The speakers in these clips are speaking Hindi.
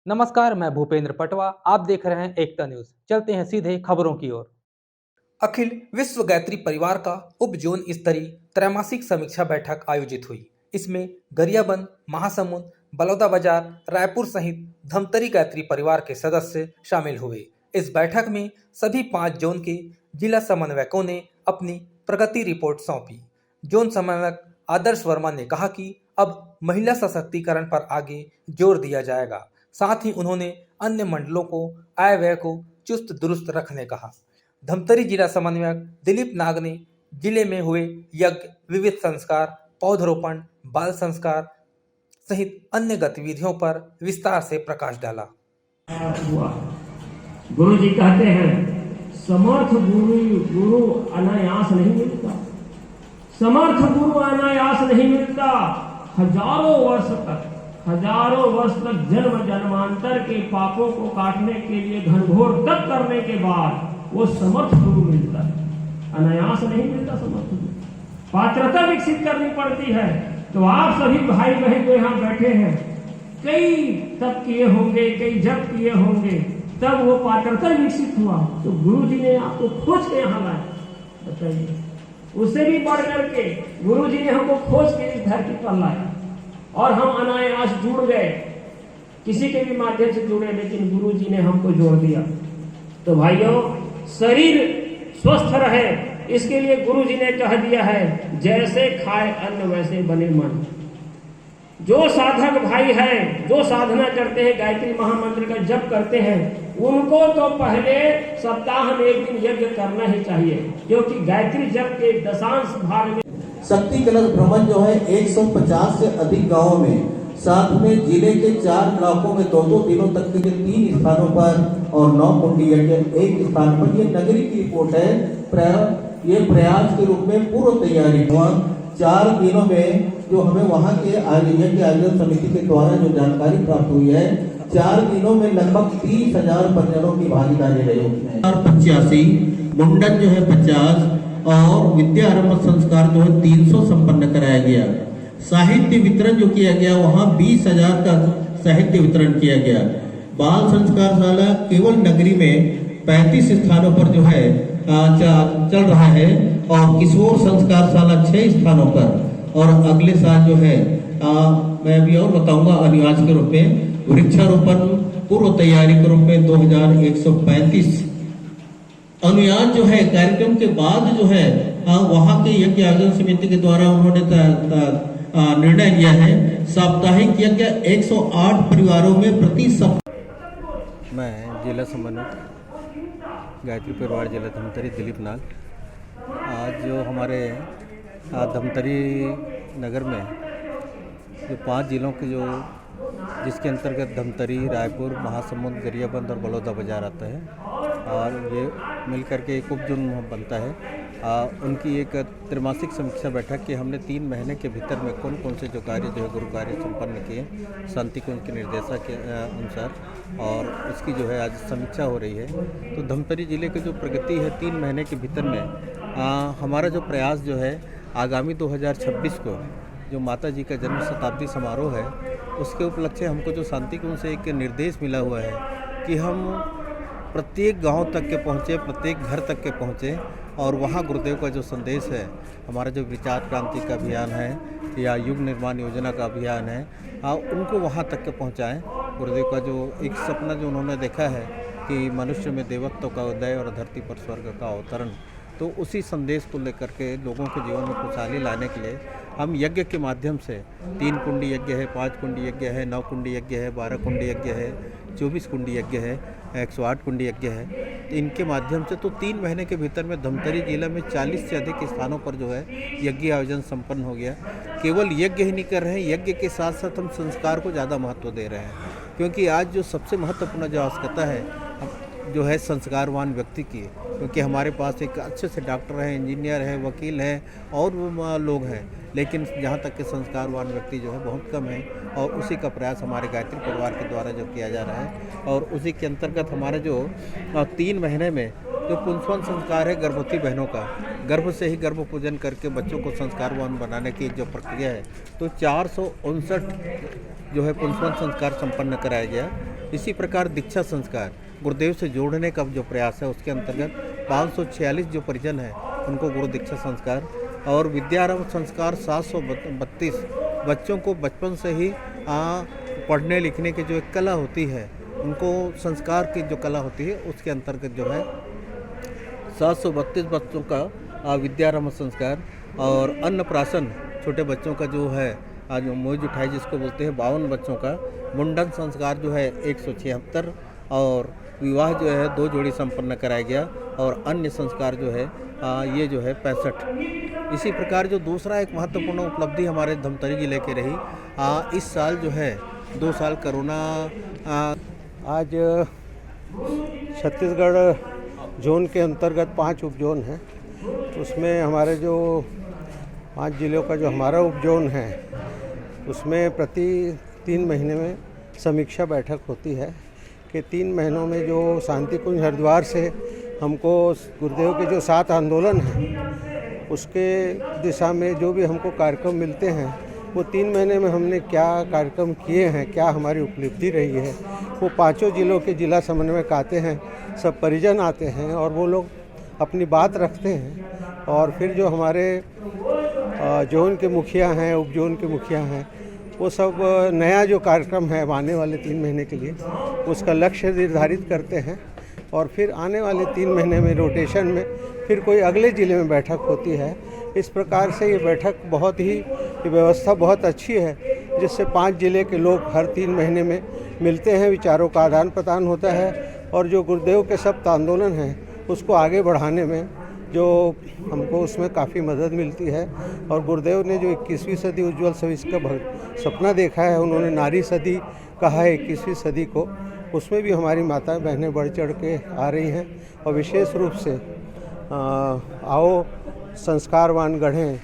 नमस्कार, मैं भूपेंद्र पटवा। आप देख रहे हैं एकता न्यूज। चलते हैं सीधे खबरों की ओर। अखिल विश्व गायत्री परिवार का उप जोन स्तरीय त्रैमासिक समीक्षा बैठक आयोजित हुई। इसमें गरियाबंद, महासमुंद, बलौदाबाजार, रायपुर सहित धमतरी गायत्री परिवार के सदस्य शामिल हुए। इस बैठक में सभी 5 जोन के जिला समन्वयकों ने अपनी प्रगति रिपोर्ट सौंपी। जोन समन्वयक आदर्श वर्मा ने कहा कि अब महिला सशक्तिकरण पर आगे जोर दिया जाएगा। साथ ही उन्होंने अन्य मंडलों को आय व्यय को चुस्त दुरुस्त रखने कहा। धमतरी जिला समन्वयक दिलीप नाग ने जिले में हुए यज्ञ, विविध संस्कार, पौधरोपण, बाल संस्कार सहित अन्य गतिविधियों पर विस्तार से प्रकाश डाला। गुरु जी कहते हैं समर्थ गुरु अनायास नहीं मिलता, समर्थ गुरु अनायास नहीं मिलता। हजारों वर्ष तक जन्म जन्मांतर के पापों को काटने के लिए घनघोर तप करने के बाद वो समर्थ गुरु मिलता है, अनायास नहीं मिलता। समर्थ गुरु पात्रता विकसित करनी पड़ती है। तो आप सभी भाई बहन जो यहाँ बैठे हैं, कई तप किए होंगे, कई जप किए होंगे, तब वो पात्रता विकसित हुआ तो गुरु जी ने आपको खोज के यहाँ लाया। बताइए, उससे भी बढ़ करके गुरु जी ने हमको खोज के इस धरती पर लाया और हम अनायास जुड़ गए। किसी के भी माध्यम से जुड़े, लेकिन गुरु जी ने हमको जोड़ दिया। तो भाइयों, शरीर स्वस्थ रहे इसके लिए गुरु जी ने कह दिया है, जैसे खाए अन्न वैसे बने मन। जो साधक भाई हैं, जो साधना करते हैं, गायत्री महामंत्र का जप करते हैं, उनको तो पहले सप्ताह में एक दिन यज्ञ करना ही चाहिए, क्योंकि गायत्री जप के दशांश भाग में शक्ति कलश भ्रमण जो है 150 से अधिक गांवों में, साथ में जिले के 4 ब्लॉकों में 2-2 दिनों तक के 3 स्थानों पर और 9 कुंडी यज्ञ 1 स्थान पर। ये नगरी की रिपोर्ट है। ये प्रयास के रूप में पूर्व तैयारी हुआ। 4 दिनों में जो हमें वहाँ के यज्ञ आयोजन समिति के द्वारा जो जानकारी प्राप्त हुई है, 4 दिनों में लगभग 30,000 परिजनों की भागीदारी रही है। 85 मुंडन जो है 50 और विद्या आरंभ संस्कार जो है 300 संपन्न कराया गया। साहित्य वितरण जो किया गया, वहाँ 20,000 का साहित्य वितरण किया गया। बाल संस्कारशाला केवल नगरी में 35 स्थानों पर जो है चल रहा है और किशोर संस्कारशाला 6 स्थानों पर। और अगले साल जो है मैं अभी और बताऊंगा, अनुयाज के रूप में वृक्षारोपण पूर्व तैयारी के रूप में 2135 अनुयान जो है। कार्यक्रम के बाद जो है वहाँ के यज्ञ आयोजन समिति के द्वारा उन्होंने निर्णय लिया है, साप्ताहिक यज्ञ 108 परिवारों में प्रति सप्ताह। मैं जिला समन्वयक गायत्री परिवार जिला धमतरी दिलीप नाग। आज जो हमारे धमतरी नगर में जो 5 जिलों के जिसके अंतर्गत धमतरी, रायपुर, महासमुंद, गरियाबंद और बलौदाबाजार आता है और ये मिलकर के एक उपजोन बनता है। उनकी एक त्रैमासिक समीक्षा बैठक की हमने 3 महीने के भीतर में कौन कौन से जो कार्य जो है गुरु कार्य संपन्न किए शांति कुंज के निर्देशक के अनुसार, और उसकी जो है आज समीक्षा हो रही है। तो धमतरी जिले की जो प्रगति है 3 महीने के भीतर में हमारा जो प्रयास जो है आगामी 2026 को जो माता जी का जन्म शताब्दी समारोह है, उसके उपलक्ष्य हमको जो शांति कुंज से एक निर्देश मिला हुआ है कि हम प्रत्येक गांव तक के पहुँचे, प्रत्येक घर तक के पहुँचे और वहाँ गुरुदेव का जो संदेश है, हमारा जो विचार क्रांति का अभियान है या युग निर्माण योजना का अभियान है, उनको वहाँ तक के पहुँचाएँ। गुरुदेव का जो एक सपना जो उन्होंने देखा है कि मनुष्य में देवत्व का उदय और धरती पर स्वर्ग का अवतरण, तो उसी संदेश को लेकर के लोगों के जीवन में खुशहाली लाने के लिए हम यज्ञ के माध्यम से 3 कुंडी यज्ञ है, 5 कुंडी यज्ञ है, 9 कुंडी यज्ञ है, 12 कुंडी यज्ञ है, 24 कुंडी यज्ञ है, 108 कुंडी यज्ञ है। तो इनके माध्यम से तो 3 महीने के भीतर में धमतरी जिला में 40 से अधिक स्थानों पर जो है यज्ञ आयोजन संपन्न हो गया। केवल यज्ञ ही नहीं कर रहे हैं, यज्ञ के साथ साथ हम संस्कार को ज़्यादा महत्व दे रहे हैं, क्योंकि आज जो सबसे महत्वपूर्ण जो आवश्यकता है जो है संस्कारवान व्यक्ति की, क्योंकि हमारे पास एक अच्छे से डॉक्टर हैं, इंजीनियर हैं, वकील हैं और वो लोग हैं, लेकिन जहाँ तक के संस्कारवान व्यक्ति जो है बहुत कम है। और उसी का प्रयास हमारे गायत्री परिवार के द्वारा जो किया जा रहा है और उसी के अंतर्गत हमारे जो 3 महीने में जो पुंसवन संस्कार है गर्भवती बहनों का, गर्भ से ही गर्भ पूजन करके बच्चों को संस्कारवान बनाने की जो प्रक्रिया है, तो 459 जो है पुंसवन संस्कार संपन्न कराया गया इसी प्रकार दीक्षा संस्कार गुरुदेव से जोड़ने का जो प्रयास है उसके अंतर्गत 546 जो परिजन हैं उनको गुरु दीक्षा संस्कार और विद्यारंभ संस्कार 732 बच्चों को बचपन से ही पढ़ने लिखने की जो एक कला होती है, उनको संस्कार की जो कला होती है उसके अंतर्गत जो है 732 बच्चों का विद्यारंभ संस्कार और अन्नप्राशन छोटे बच्चों का जो है आज मोज उठाई जिसको बोलते हैं 52 बच्चों का मुंडन संस्कार जो है 176 और विवाह जो है 2 जोड़ी संपन्न कराया गया और अन्य संस्कार जो है ये जो है 65। इसी प्रकार जो दूसरा एक महत्वपूर्ण उपलब्धि हमारे धमतरी जिले की रही, इस साल जो है 2 साल कोरोना आज छत्तीसगढ़ जोन के अंतर्गत 5 उपजोन हैं। उसमें हमारे जो 5 जिलों का जो हमारा उपजोन है उसमें प्रति 3 महीने में समीक्षा बैठक होती है कि 3 महीनों में जो शांति कुंज हरिद्वार से हमको गुरुदेव के जो 7 आंदोलन हैं उसके दिशा में जो भी हमको कार्यक्रम मिलते हैं वो 3 महीने में हमने क्या कार्यक्रम किए हैं, क्या हमारी उपलब्धि रही है, वो 5 जिलों के जिला समन्वयक आते हैं, सब परिजन आते हैं और वो लोग अपनी बात रखते हैं और फिर जो हमारे जोन के मुखिया हैं, उपजोन के मुखिया हैं, वो सब नया जो कार्यक्रम है आने वाले 3 महीने के लिए उसका लक्ष्य निर्धारित करते हैं और फिर आने वाले 3 महीने में रोटेशन में फिर कोई अगले ज़िले में बैठक होती है। इस प्रकार से ये बैठक बहुत ही व्यवस्था बहुत अच्छी है जिससे 5 जिले के लोग हर 3 महीने में मिलते हैं, विचारों का आदान प्रदान होता है और जो गुरुदेव के सब आंदोलन हैं उसको आगे बढ़ाने में जो हमको उसमें काफ़ी मदद मिलती है। और गुरुदेव ने जो 21वीं सदी उज्ज्वल भविष्य का सपना देखा है, उन्होंने नारी सदी कहा है 21वीं सदी को, उसमें भी हमारी माताएं बहनें बढ़ चढ़ के आ रही हैं और विशेष रूप से आओ संस्कारवान गढ़ें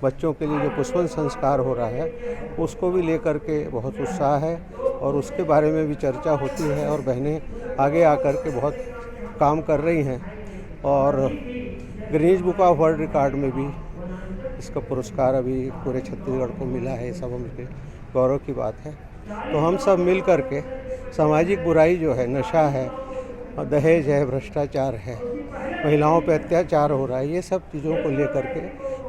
बच्चों के लिए जो पुष्पन संस्कार हो रहा है उसको भी लेकर के बहुत उत्साह है और उसके बारे में भी चर्चा होती है और बहनें आगे आकर के बहुत काम कर रही हैं और Guinness book of world record में भी इसका पुरस्कार अभी पूरे छत्तीसगढ़ को मिला है। सब हमके गौरव की बात है। तो हम सब मिल कर के सामाजिक बुराई जो है, नशा है, दहेज है, भ्रष्टाचार है, महिलाओं पे अत्याचार हो रहा है, ये सब चीज़ों को लेकर के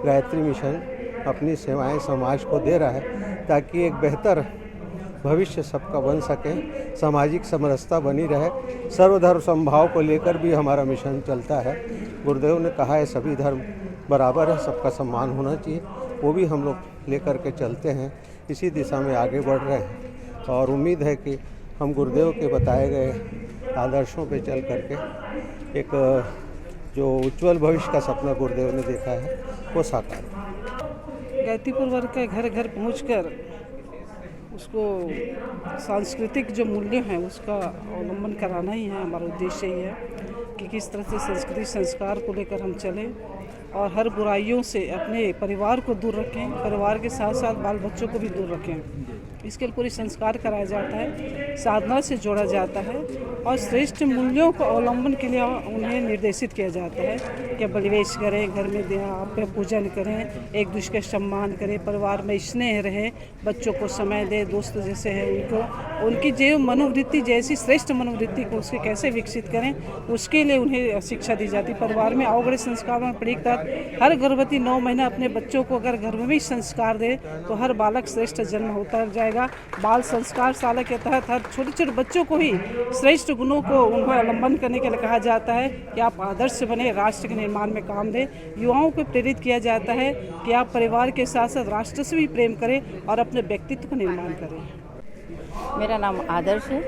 गायत्री मिशन अपनी सेवाएं समाज को दे रहा है ताकि एक बेहतर भविष्य सबका बन सके, सामाजिक समरसता बनी रहे। सर्वधर्म समभाव को लेकर भी हमारा मिशन चलता है। गुरुदेव ने कहा है सभी धर्म बराबर है, सबका सम्मान होना चाहिए, वो भी हम लोग लेकर के चलते हैं, इसी दिशा में आगे बढ़ रहे हैं और उम्मीद है कि हम गुरुदेव के बताए गए आदर्शों पे चल करके एक जो उज्ज्वल भविष्य का सपना गुरुदेव ने देखा है वो साकार हो। गायत्रीपुर वर्ग के घर घर पहुंचकर उसको सांस्कृतिक जो मूल्य हैं उसका अवलंबन कराना ही है। हमारा उद्देश्य ही है कि किस तरह से संस्कृति संस्कार को लेकर हम चलें और हर बुराइयों से अपने परिवार को दूर रखें, परिवार के साथ साथ बाल बच्चों को भी दूर रखें। इसके लिए पूरी संस्कार कराया जाता है, साधना से जोड़ा जाता है और श्रेष्ठ मूल्यों को अवलंबन के लिए उन्हें निर्देशित किया जाता है कि बलिवेश करें, घर में आप पूजन करें, एक दूसरे का सम्मान करें, परिवार में स्नेह रहे, बच्चों को समय दे, दोस्त जैसे हैं उनको उनकी जो मनोवृत्ति जैसी श्रेष्ठ मनोवृत्ति को उसके कैसे विकसित करें उसके लिए उन्हें शिक्षा दी जाती है। परिवार में अवगढ़ संस्कार तहत हर गर्भवती 9 महीना अपने बच्चों को अगर गर्भ में ही संस्कार दे तो हर बालक श्रेष्ठ जन्म होता जाएगा। बाल संस्कार शाला के तहत हर छोटे छोटे बच्चों को ही श्रेष्ठ गुणों को उनको अवलंबन करने के लिए कहा जाता है कि आप आदर्श बने, राष्ट्र के निर्माण में काम दें। युवाओं को प्रेरित किया जाता है कि आप परिवार के साथ साथ राष्ट्र से भी प्रेम करें और अपने व्यक्तित्व का निर्माण करें। मेरा नाम आदर्श है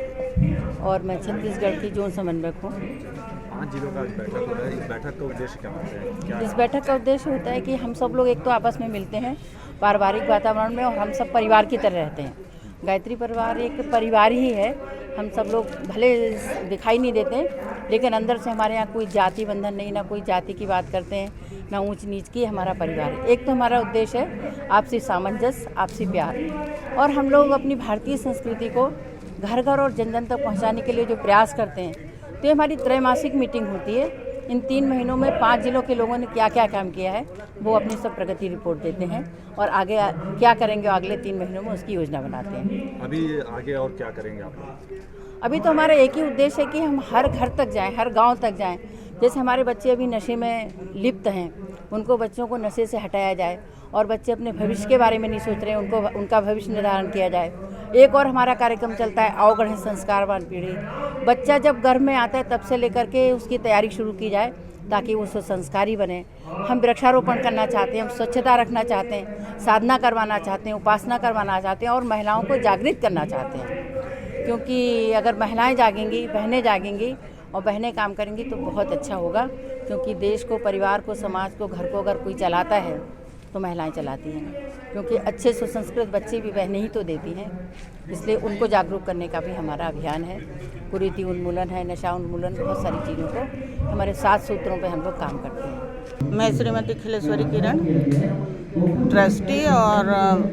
और मैं छत्तीसगढ़ की जोन समन्वयक हूँ। 5 जिलों का बैठक हो रहा है, इस बैठक का उद्देश्य क्या होता है? इस बैठक का उद्देश्य होता है कि हम सब लोग एक तो आपस में मिलते हैं पारिवारिक वातावरण में और हम सब परिवार की तरह रहते हैं। गायत्री परिवार एक परिवार ही है। हम सब लोग भले दिखाई नहीं देते लेकिन अंदर से हमारे यहाँ कोई जाति बंधन नहीं, ना कोई जाति की बात करते हैं, ना ऊंच नीच की। हमारा परिवार है। एक तो हमारा उद्देश्य है आपसी सामंजस्य, आपसी प्यार और हम लोग अपनी भारतीय संस्कृति को घर घर और जन जन तक पहुँचाने के लिए जो प्रयास करते हैं। तो ये हमारी त्रैमासिक मीटिंग होती है। इन 3 महीनों में 5 जिलों के लोगों ने क्या क्या काम किया है वो अपनी सब प्रगति रिपोर्ट देते हैं और आगे क्या करेंगे अगले 3 महीनों में उसकी योजना बनाते हैं। अभी आगे और क्या करेंगे आप लोग? अभी तो हमारा एक ही उद्देश्य है कि हम हर घर तक जाएं, हर गांव तक जाएं। जैसे हमारे बच्चे अभी नशे में लिप्त हैं, उनको बच्चों को नशे से हटाया जाए और बच्चे अपने भविष्य के बारे में नहीं सोच रहे हैं, उनको उनका भविष्य निर्धारण किया जाए। एक और हमारा कार्यक्रम चलता है आओ गढ़ें संस्कारवान पीढ़ी। बच्चा जब गर्भ में आता है तब से लेकर के उसकी तैयारी शुरू की जाए ताकि वो संस्कारी बने। हम वृक्षारोपण करना चाहते हैं, हम स्वच्छता रखना चाहते हैं, साधना करवाना चाहते हैं, उपासना करवाना चाहते हैं और महिलाओं को जागृत करना चाहते हैं। क्योंकि अगर महिलाएं जागेंगी, बहनें जागेंगी और बहनें काम करेंगी तो बहुत अच्छा होगा। क्योंकि देश को, परिवार को, समाज को, घर को अगर कोई चलाता है तो महिलाएं चलाती हैं। क्योंकि अच्छे सुसंस्कृत बच्चे भी बहनें ही तो देती हैं। इसलिए उनको जागरूक करने का भी हमारा अभियान है। कुरीति उन्मूलन है, नशा उन्मूलन, बहुत सारी चीज़ों को हमारे 7 सूत्रों पे हम लोग काम करते हैं। मैं श्रीमती खिलेश्वरी किरण, ट्रस्टी और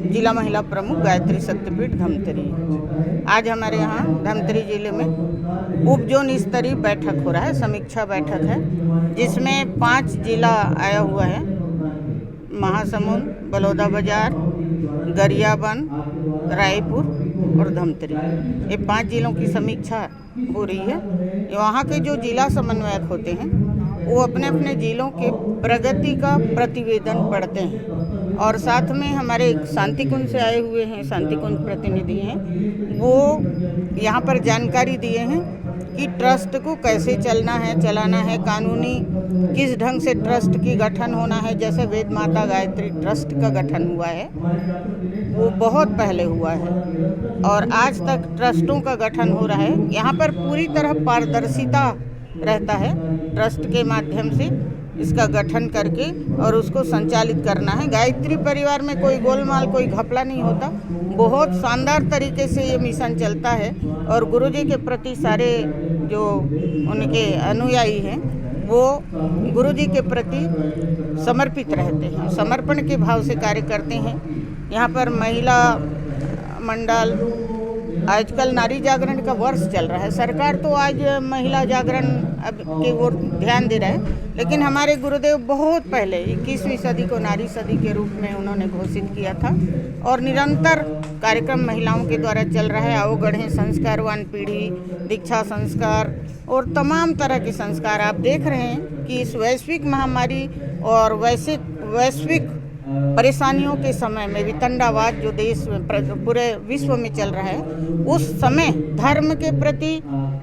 जिला महिला प्रमुख गायत्री शक्तिपीठ धमतरी। आज हमारे यहाँ धमतरी जिले में उप जोन स्तरीय बैठक हो रहा है, समीक्षा बैठक है, जिसमें 5 जिला आया हुआ है। महासमुंद, बलौदाबाजार, गरियाबंद, रायपुर और धमतरी, ये 5 जिलों की समीक्षा हो रही है। वहाँ के जो जिला समन्वयक होते हैं वो अपने अपने जिलों के प्रगति का प्रतिवेदन पढ़ते हैं और साथ में हमारे शांति कुंज से आए हुए हैं, शांति कुंज प्रतिनिधि हैं, वो यहाँ पर जानकारी दिए हैं कि ट्रस्ट को कैसे चलाना है, कानूनी किस ढंग से ट्रस्ट की गठन होना है। जैसे वेद माता गायत्री ट्रस्ट का गठन हुआ है वो बहुत पहले हुआ है और आज तक ट्रस्टों का गठन हो रहा है। यहाँ पर पूरी तरह पारदर्शिता रहता है। ट्रस्ट के माध्यम से इसका गठन करके और उसको संचालित करना है। गायत्री परिवार में कोई गोलमाल, कोई घपला नहीं होता। बहुत शानदार तरीके से ये मिशन चलता है और गुरुजी के प्रति सारे जो उनके अनुयायी हैं वो गुरुजी के प्रति समर्पित रहते हैं, समर्पण के भाव से कार्य करते हैं। यहाँ पर महिला मंडल, आजकल नारी जागरण का वर्ष चल रहा है। सरकार तो आज महिला जागरण की ओर ध्यान दे रहा है, लेकिन हमारे गुरुदेव बहुत पहले 21वीं सदी को नारी सदी के रूप में उन्होंने घोषित किया था और निरंतर कार्यक्रम महिलाओं के द्वारा चल रहा है। आओ गढ़ें संस्कारवान पीढ़ी, दीक्षा संस्कार और तमाम तरह के संस्कार। आप देख रहे हैं कि इस वैश्विक महामारी और वैश्विक परेशानियों के समय में वितंडावाद जो देश में पूरे विश्व में चल रहा है, उस समय धर्म के प्रति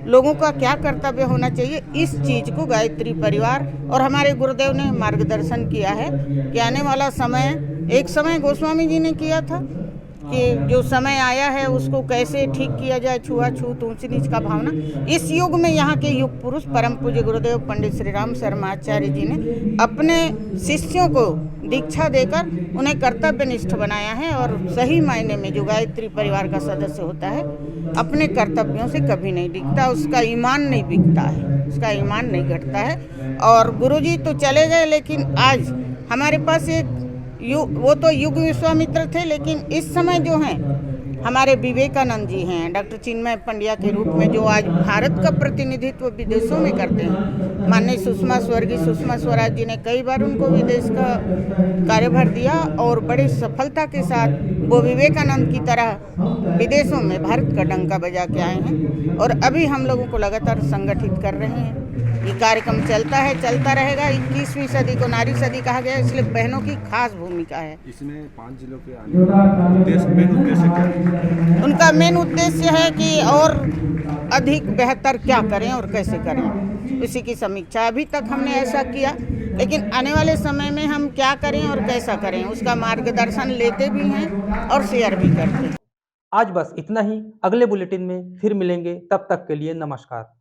लोगों का क्या कर्तव्य होना चाहिए, इस चीज़ को गायत्री परिवार और हमारे गुरुदेव ने मार्गदर्शन किया है कि आने वाला समय, एक समय गोस्वामी जी ने किया था कि जो समय आया है उसको कैसे ठीक किया जाए, छुआछूत, ऊंच नीच का भावना। इस युग में यहाँ के युग पुरुष परम पूज्य गुरुदेव पंडित श्री राम शर्मा आचार्य जी ने अपने शिष्यों को दीक्षा देकर उन्हें कर्तव्यनिष्ठ बनाया है और सही मायने में जो गायत्री परिवार का सदस्य होता है अपने कर्तव्यों से कभी नहीं डिगता, उसका ईमान नहीं बिकता है, उसका ईमान नहीं घटता है। और गुरुजी तो चले गए, लेकिन आज हमारे पास एक वो तो युग विश्वामित्र थे, लेकिन इस समय जो हैं हमारे विवेकानंद जी हैं, डॉक्टर चिन्मय पंड्या के रूप में जो आज भारत का प्रतिनिधित्व विदेशों में करते हैं। माननीय स्वर्गीय सुषमा स्वराज जी ने कई बार उनको विदेश का कार्यभार दिया और बड़ी सफलता के साथ वो विवेकानंद की तरह विदेशों में भारत का डंका बजा के आए हैं और अभी हम लोगों को लगातार संगठित कर रहे हैं। ये कार्यक्रम चलता है, चलता रहेगा। 21वीं सदी को नारी सदी कहा गया, इसलिए बहनों की खास भूमिका है। इसमें 5 जिलों के आने का मेन उद्देश्य क्या है? उनका मेन उद्देश्य है कि और अधिक बेहतर क्या करें और कैसे करें, उसी की समीक्षा। अभी तक हमने ऐसा किया, लेकिन आने वाले समय में हम क्या करें और कैसा करें उसका मार्गदर्शन लेते भी हैं और शेयर भी करते हैं। आज बस इतना ही। अगले बुलेटिन में फिर मिलेंगे, तब तक के लिए नमस्कार।